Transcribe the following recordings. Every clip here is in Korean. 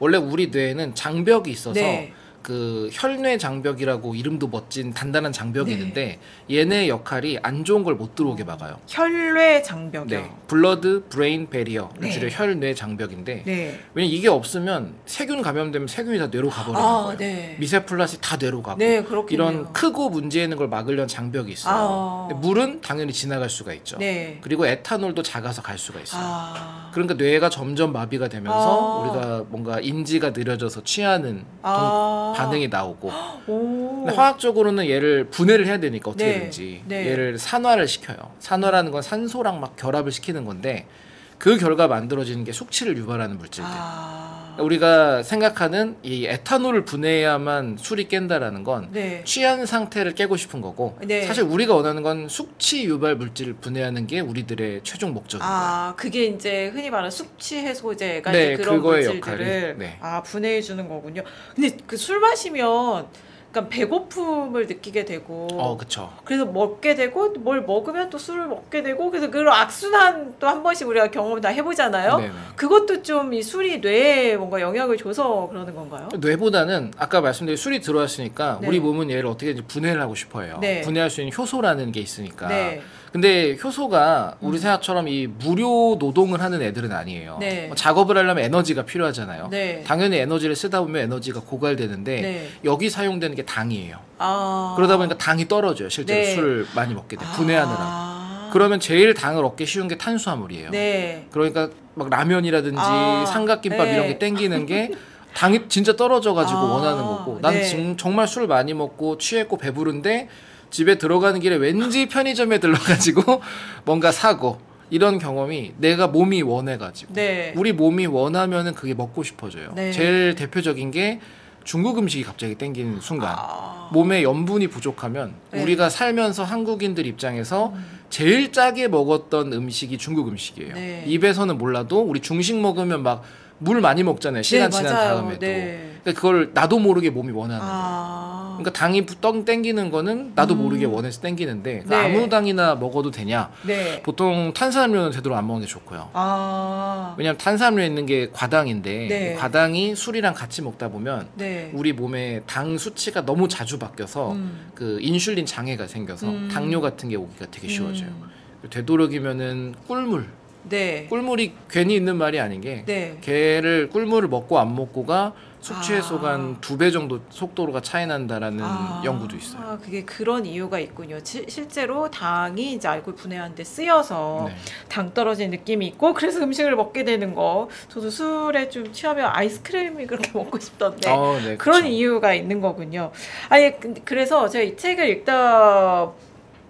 원래 우리 뇌에는 장벽이 있어서 네. 그 혈뇌 장벽이라고 이름도 멋진 단단한 장벽이 네. 있는데 얘네 역할이 안 좋은 걸 못 들어오게 막아요. 혈뇌 장벽이요. 네. 블러드 브레인 베리어. 네. 줄여 혈뇌 장벽인데 네. 왜냐면 이게 없으면 세균 감염되면 세균이 다 뇌로 가버리는 거예요. 네. 미세플라스틱 다 뇌로 가고 네, 그렇겠네요. 이런 크고 문제 있는 걸 막으려는 장벽이 있어요. 근데 물은 당연히 지나갈 수가 있죠. 네. 그리고 에탄올도 작아서 갈 수가 있어요. 아. 그러니까 뇌가 점점 마비가 되면서 우리가 뭔가 인지가 느려져서 취하는 반응이 나오고 근데 화학적으로는 얘를 분해를 해야 되니까 어떻게든지 얘를 산화를 시켜요. 산화라는 건 산소랑 막 결합을 시키는 건데 그 결과 만들어지는 게 숙취를 유발하는 물질들. 우리가 생각하는 이 에탄올을 분해해야만 술이 깬다라는 건 취한 상태를 깨고 싶은 거고 사실 우리가 원하는 건 숙취 유발 물질을 분해하는 게 우리들의 최종 목적입니다. 그게 이제 흔히 말하는 숙취 해소제가 네, 이제 그런 그거의 물질들을 역할이, 분해해 주는 거군요. 근데 그 술 마시면 약간 배고픔을 느끼게 되고 그쵸. 그래서 먹게 되고 뭘 먹으면 또 술을 먹게 되고 그래서 그런 악순환 또 한 번씩 우리가 경험 다 해보잖아요. 네네. 그것도 좀 이 술이 뇌에 뭔가 영향을 줘서 그러는 건가요? 뇌보다는 아까 말씀드린 술이 들어왔으니까 네. 우리 몸은 얘를 어떻게든지 분해를 하고 싶어요. 네. 분해할 수 있는 효소라는 게 있으니까. 네. 근데 효소가 우리 생각처럼 이 무료 노동을 하는 애들은 아니에요. 네. 작업을 하려면 에너지가 필요하잖아요. 네. 당연히 에너지를 쓰다 보면 에너지가 고갈되는데 네. 여기 사용되는 게 당이에요. 그러다 보니까 당이 떨어져요. 실제로 네. 술을 많이 먹게 돼. 분해하느라. 그러면 제일 당을 얻기 쉬운 게 탄수화물이에요. 네. 그러니까 막 라면이라든지 삼각김밥 네. 이런 게 땡기는 게 당이 진짜 떨어져가지고 원하는 거고 나는 지금 정말 술 많이 먹고 취했고 배부른데 집에 들어가는 길에 왠지 편의점에 들러가지고 뭔가 사고 이런 경험이 내가 몸이 원해가지고 우리 몸이 원하면은 그게 먹고 싶어져요. 제일 대표적인 게 중국 음식이 갑자기 땡기는 순간 몸에 염분이 부족하면 우리가 살면서 한국인들 입장에서 제일 짜게 먹었던 음식이 중국 음식이에요. 입에서는 몰라도 우리 중식 먹으면 막 물 많이 먹잖아요. 시간 지난 다음에도. 그러니까 그걸 나도 모르게 몸이 원하는 거예요. 그러니까 당이 떡 땡기는 거는 나도 모르게 원해서 땡기는데 아무 당이나 먹어도 되냐? 보통 탄산음료는 되도록 안 먹는 게 좋고요. 왜냐하면 탄산음료에 있는 게 과당인데 과당이 술이랑 같이 먹다 보면 우리 몸에 당 수치가 너무 자주 바뀌어서 그 인슐린 장애가 생겨서 당뇨 같은 게 오기가 되게 쉬워져요. 되도록이면은 꿀물. 꿀물이 괜히 있는 말이 아닌 게 걔를 꿀물을 먹고 안 먹고가 숙취 해소가 한 2배 정도 속도가 차이 난다라는 연구도 있어요. 그게 그런 이유가 있군요. 실제로 당이 이제 알코올 분해하는데 쓰여서 당 떨어지는 느낌이 있고 그래서 음식을 먹게 되는 거. 저도 술에 좀 취하면 아이스크림이 그렇게 먹고 싶던데 그런 이유가 있는 거군요. 아니 그래서 제가 이 책을 읽다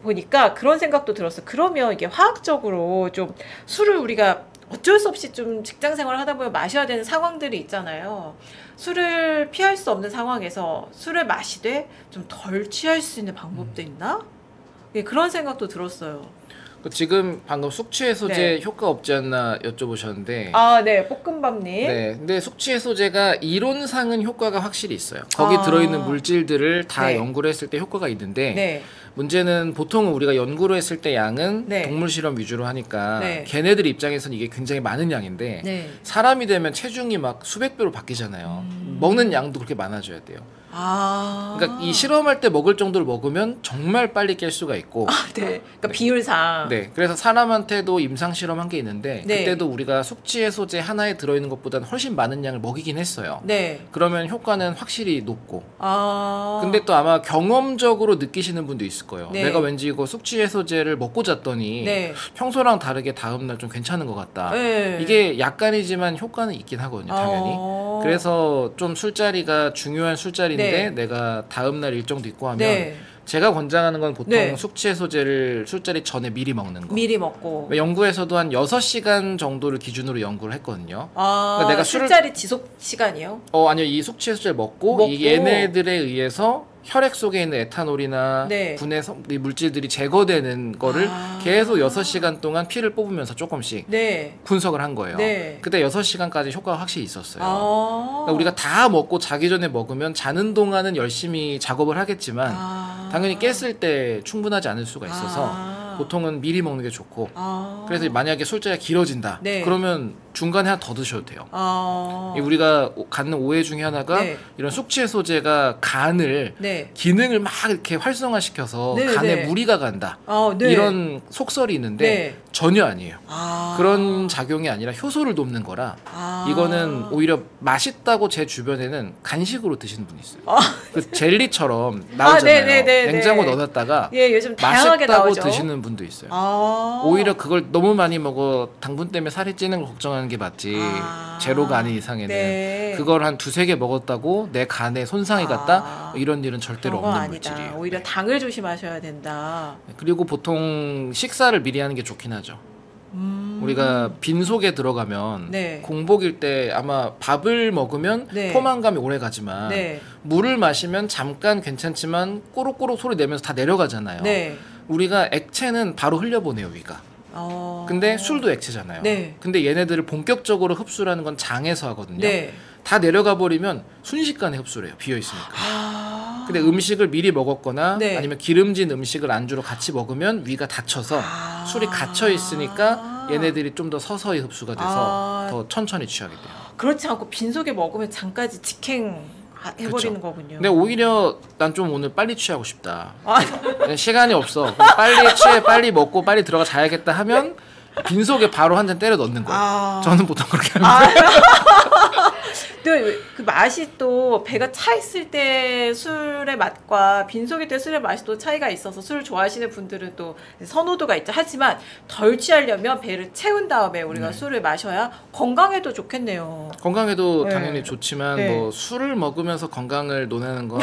보니까 그런 생각도 들었어요. 그러면 이게 화학적으로 좀 술을 우리가 어쩔 수 없이 좀 직장 생활을 하다 보면 마셔야 되는 상황들이 있잖아요. 술을 피할 수 없는 상황에서 술을 마시되 좀 덜 취할 수 있는 방법도 있나? 그런 생각도 들었어요. 지금 방금 숙취 해소제 효과 없지 않나 여쭤보셨는데 볶음밥님. 근데 숙취 해소제가 이론상은 효과가 확실히 있어요. 거기 들어있는 물질들을 다 연구를 했을 때 효과가 있는데 문제는 보통 우리가 연구를 했을 때 양은 동물 실험 위주로 하니까 걔네들 입장에서는 이게 굉장히 많은 양인데 사람이 되면 체중이 막 수백 배로 바뀌잖아요. 먹는 양도 그렇게 많아져야 돼요. 그러니까 이 실험할 때 먹을 정도를 먹으면 정말 빨리 깰 수가 있고 그러니까 비율상 그래서 사람한테도 임상 실험한 게 있는데 그때도 우리가 숙취 해소제 하나에 들어있는 것보다는 훨씬 많은 양을 먹이긴 했어요. 그러면 효과는 확실히 높고 근데 또 아마 경험적으로 느끼시는 분도 있을 거예요. 내가 왠지 이거 숙취 해소제를 먹고 잤더니 평소랑 다르게 다음날 좀 괜찮은 것 같다. 이게 약간이지만 효과는 있긴 하거든요. 당연히. 그래서 좀 술자리가 중요한 술자리인데 내가 다음날 일정도 있고 하면 제가 권장하는 건 보통 숙취 해소제를 술자리 전에 미리 먹는 거. 미리 먹고. 연구에서도 한 6시간 정도를 기준으로 연구를 했거든요. 그러니까 내가 술자리 지속 시간이요? 아니요. 이 숙취 해소제를 먹고 이 얘네들에 의해서 혈액 속에 있는 에탄올이나 분해 물질들이 제거되는 거를 계속 6시간 동안 피를 뽑으면서 조금씩 분석을 한 거예요. 그때 6시간까지 효과가 확실히 있었어요. 그러니까 우리가 다 먹고 자기 전에 먹으면 자는 동안은 열심히 작업을 하겠지만 당연히 깼을 때 충분하지 않을 수가 있어서 보통은 미리 먹는 게 좋고 그래서 만약에 술자리가 길어진다 그러면 중간에 하나 더 드셔도 돼요. 아. 우리가 갖는 오해 중에 하나가 네. 이런 숙취해소제가 간을 네. 기능을 막 이렇게 활성화시켜서 네, 간에 네. 무리가 간다. 네. 이런 속설이 있는데 네. 전혀 아니에요. 아. 그런 작용이 아니라 효소를 돕는 거라 이거는 오히려 맛있다고 제 주변에는 간식으로 드시는 분이 있어요. 그 젤리처럼 나오잖아요. 냉장고 넣어놨다가 예, 요즘 다양하게 맛있다고 나오죠. 드시는 분도 있어요. 오히려 그걸 너무 많이 먹어 당분 때문에 살이 찌는 걸 걱정하는 게 맞지. 제로가 아닌 이상에는 네. 그걸 한 2-3개 먹었다고 내 간에 손상이 갔다 이런 일은 절대로 없는 아니다. 물질이에요. 오히려 당을 조심하셔야 된다. 그리고 보통 식사를 미리 하는 게 좋긴 하죠. 우리가 빈속에 들어가면 네. 공복일 때 아마 밥을 먹으면 네. 포만감이 오래 가지만 네. 물을 마시면 잠깐 괜찮지만 꼬록꼬록 소리 내면서 다 내려가잖아요. 네. 우리가 액체는 바로 흘려보내요, 위가. 근데 술도 액체잖아요. 네. 근데 얘네들을 본격적으로 흡수라는 건 장에서 하거든요. 네. 다 내려가 버리면 순식간에 흡수를 해요. 비어 있으니까. 근데 음식을 미리 먹었거나 네. 아니면 기름진 음식을 안주로 같이 먹으면 위가 닫혀서 술이 갇혀 있으니까 얘네들이 좀 더 서서히 흡수가 돼서 더 천천히 취하게 돼요. 그렇지 않고 빈속에 먹으면 잠까지 직행 해버리는 그쵸. 거군요. 근데 오히려 난 좀 오늘 빨리 취하고 싶다. 시간이 없어. 빨리 취해, 빨리 먹고 빨리 들어가 자야겠다 하면 빈속에 바로 한 잔 때려 넣는 거예요. 저는 보통 그렇게 합니다. 근데 그 맛이 또 배가 차 있을 때 술의 맛과 빈속일 때 술의 맛이 또 차이가 있어서 술 좋아하시는 분들은 또 선호도가 있죠. 하지만 덜 취하려면 배를 채운 다음에 우리가 술을 마셔야 건강에도 좋겠네요. 건강에도 네. 당연히 좋지만 네. 뭐 술을 먹으면서 건강을 논하는 건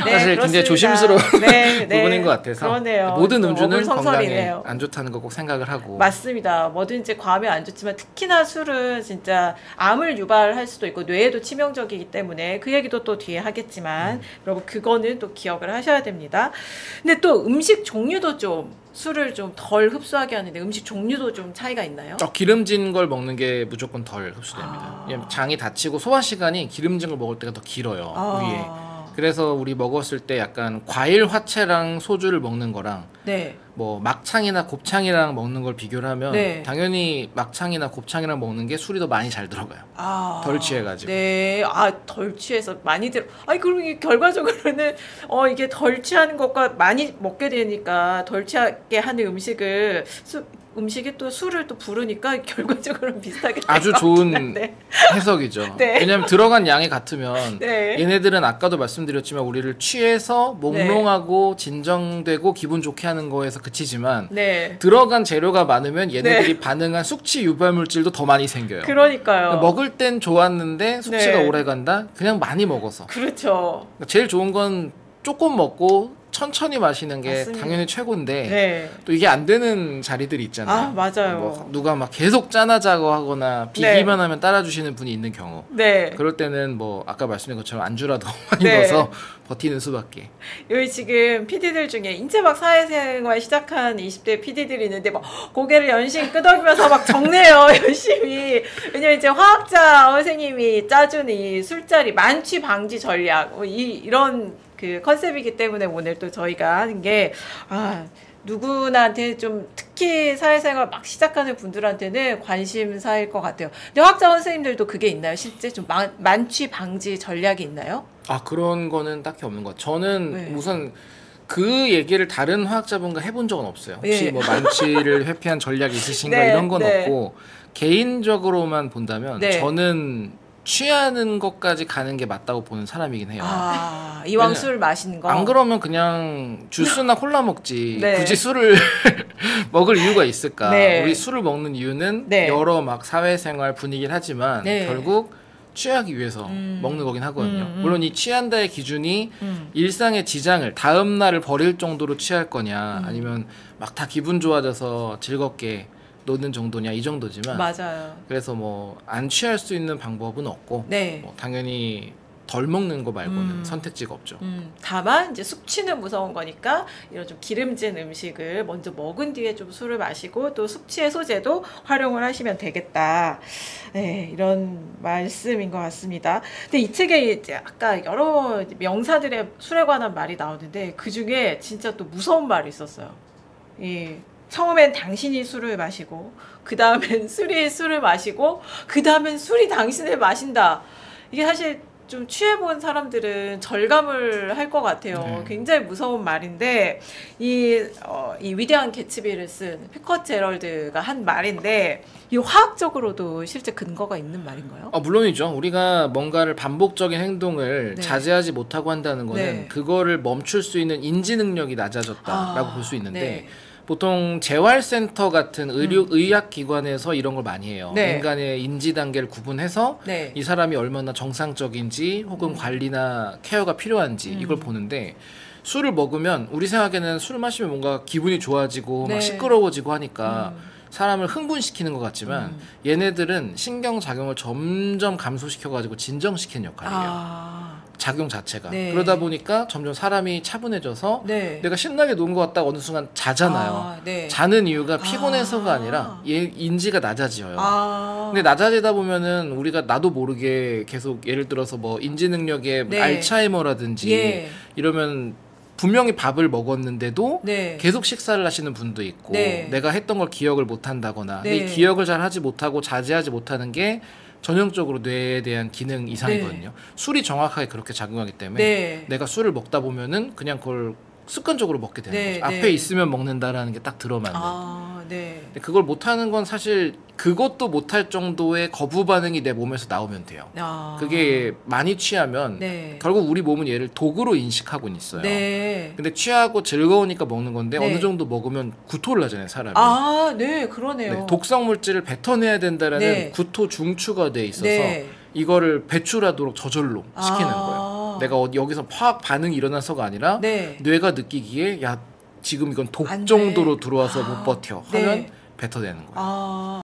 네, 사실 굉장히 조심스러운 네, 부분인 것 같아서 그러네요. 모든 음주는 어불성설이네요. 건강에 안 좋다는 거 꼭 생각을 하고 맞습니다. 뭐든지 과하면 안 좋지만 특히나 술은 진짜 암을 유발할 수도 있고 뇌에도 치명적이기 때문에 그 얘기도 또 뒤에 하겠지만 여러분 그거는 또 기억을 하셔야 됩니다. 근데 또 음식 종류도 좀 술을 좀 덜 흡수하게 하는데 음식 종류도 좀 차이가 있나요? 기름진 걸 먹는 게 무조건 덜 흡수됩니다. 왜냐면 장이 닫히고 소화 시간이 기름진 걸 먹을 때가 더 길어요. 위에. 그래서 우리 먹었을 때 약간 과일 화채랑 소주를 먹는 거랑 네. 뭐 막창이나 곱창이랑 먹는 걸 비교를 하면 네. 당연히 막창이나 곱창이랑 먹는 게 술이 더 많이 잘 들어가요. 덜 취해가지고. 네. 덜 취해서 많이 그럼 이게 결과적으로는 이게 덜 취하는 것과 많이 먹게 되니까 덜 취하게 하는 음식이 또 술을 또 부르니까 결과적으로는 비슷하게 아주 좋은 해석이죠. 네. 왜냐하면 들어간 양이 같으면 네. 얘네들은 아까도 말씀드렸지만 우리를 취해서 몽롱하고 진정되고 기분 좋게 하는 거에서 그치지만 네. 들어간 재료가 많으면 얘네들이 반응한 숙취 유발물질도 더 많이 생겨요. 그러니까요. 먹을 땐 좋았는데 숙취가 네. 오래 간다? 그냥 많이 먹어서. 그렇죠. 제일 좋은 건 조금 먹고 천천히 마시는 게 맞습니다. 당연히 최고인데 네. 또 이게 안 되는 자리들이 있잖아요. 맞아요. 뭐 누가 막 계속 짠하자고 하거나 비기만 하면 따라주시는 분이 있는 경우. 네. 그럴 때는 뭐 아까 말씀드린 것처럼 안주라도 많이 네. 넣어서 버티는 수밖에. 여기 지금 PD들 중에 이제 막 사회생활 시작한 20대 PD들이 있는데 막 고개를 연신 끄덕이면서 막 적네요. 열심히. 왜냐면 이제 화학자 선생님이 짜준 이 술자리 만취 방지 전략 이런 그 컨셉이기 때문에 오늘 또 저희가 하는 게 누구나한테 좀 특히 사회생활 막 시작하는 분들한테는 관심사일 것 같아요. 근데 화학자 선생님들도 그게 있나요? 실제 좀 만취 방지 전략이 있나요? 그런 거는 딱히 없는 것 같아요. 저는 네. 우선 그 얘기를 다른 화학자분과 해본 적은 없어요. 혹시 예. 뭐 만취를 회피한 전략이 있으신가 네, 이런 건 네. 없고 개인적으로만 본다면 네. 저는 취하는 것까지 가는 게 맞다고 보는 사람이긴 해요. 이왕 술 마시는 거. 안 그러면 그냥 주스나 콜라 먹지. 네. 굳이 술을 먹을 이유가 있을까? 네. 우리 술을 먹는 이유는 네. 여러 막 사회생활 분위기를 하지만 네. 결국 취하기 위해서 먹는 거긴 하거든요. 물론 이 취한다의 기준이 일상의 지장을 다음 날을 버릴 정도로 취할 거냐, 아니면 막 다 기분 좋아져서 즐겁게 놓는 정도냐 이 정도지만. 맞아요. 그래서 뭐 안 취할 수 있는 방법은 없고, 네. 뭐 당연히 덜 먹는 거 말고는 선택지가 없죠. 다만 이제 숙취는 무서운 거니까 이런 좀 기름진 음식을 먼저 먹은 뒤에 좀 술을 마시고 또 숙취 해소제도 활용을 하시면 되겠다. 네, 이런 말씀인 것 같습니다. 근데 이 책에 이제 아까 여러 명사들의 술에 관한 말이 나오는데 그 중에 진짜 또 무서운 말이 있었어요. 이 처음엔 당신이 술을 마시고 그 다음엔 술이 술을 마시고 그 다음엔 술이 당신을 마신다. 이게 사실 좀 취해본 사람들은 절감을 할 것 같아요. 굉장히 무서운 말인데 이 위대한 개츠비를 쓴 피커제럴드가 한 말인데 이 화학적으로도 실제 근거가 있는 말인가요? 물론이죠. 우리가 뭔가를 반복적인 행동을 네. 자제하지 못하고 한다는 거는 네. 그거를 멈출 수 있는 인지 능력이 낮아졌다라고 볼 수 있는데 네. 보통 재활센터 같은 의학기관에서 이런 걸 많이 해요. 네. 인간의 인지 단계를 구분해서 네. 이 사람이 얼마나 정상적인지 혹은 관리나 케어가 필요한지 이걸 보는데 술을 먹으면 우리 생각에는 술 마시면 뭔가 기분이 좋아지고 네. 막 시끄러워지고 하니까 사람을 흥분시키는 것 같지만 얘네들은 신경작용을 점점 감소시켜가지고 진정시키는 역할이에요. 작용 자체가. 네. 그러다 보니까 점점 사람이 차분해져서 네. 내가 신나게 노는 것 같다가 어느 순간 자잖아요. 네. 자는 이유가 피곤해서가 아니라 얘 인지가 낮아져요. 근데 낮아지다 보면은 우리가 나도 모르게 계속 예를 들어서 뭐 인지 능력에 네. 알츠하이머라든지 예. 이러면 분명히 밥을 먹었는데도 네. 계속 식사를 하시는 분도 있고 네. 내가 했던 걸 기억을 못 한다거나 네. 이 기억을 잘 하지 못하고 자제하지 못하는 게 전형적으로 뇌에 대한 기능 이상이거든요. 술이 정확하게 그렇게 작용하기 때문에 내가 술을 먹다 보면은 그냥 그걸 습관적으로 먹게 되는 거죠. 앞에 있으면 먹는다라는 게 딱 들어맞는. 근데 그걸 못하는 건 사실 그것도 못할 정도의 거부 반응이 내 몸에서 나오면 돼요. 그게 많이 취하면 결국 우리 몸은 얘를 독으로 인식하고는 있어요. 근데 취하고 즐거우니까 먹는 건데 어느 정도 먹으면 구토를 하잖아요, 사람이. 네, 그러네요. 독성 물질을 뱉어내야 된다라는 구토 중추가 돼 있어서 이거를 배출하도록 저절로 시키는 거예요. 내가 여기서 화학 반응이 일어나서가 아니라 뇌가 느끼기에 야 지금 이건 독 정도로 들어와서 못 버텨 하면 뱉어내는 거예요.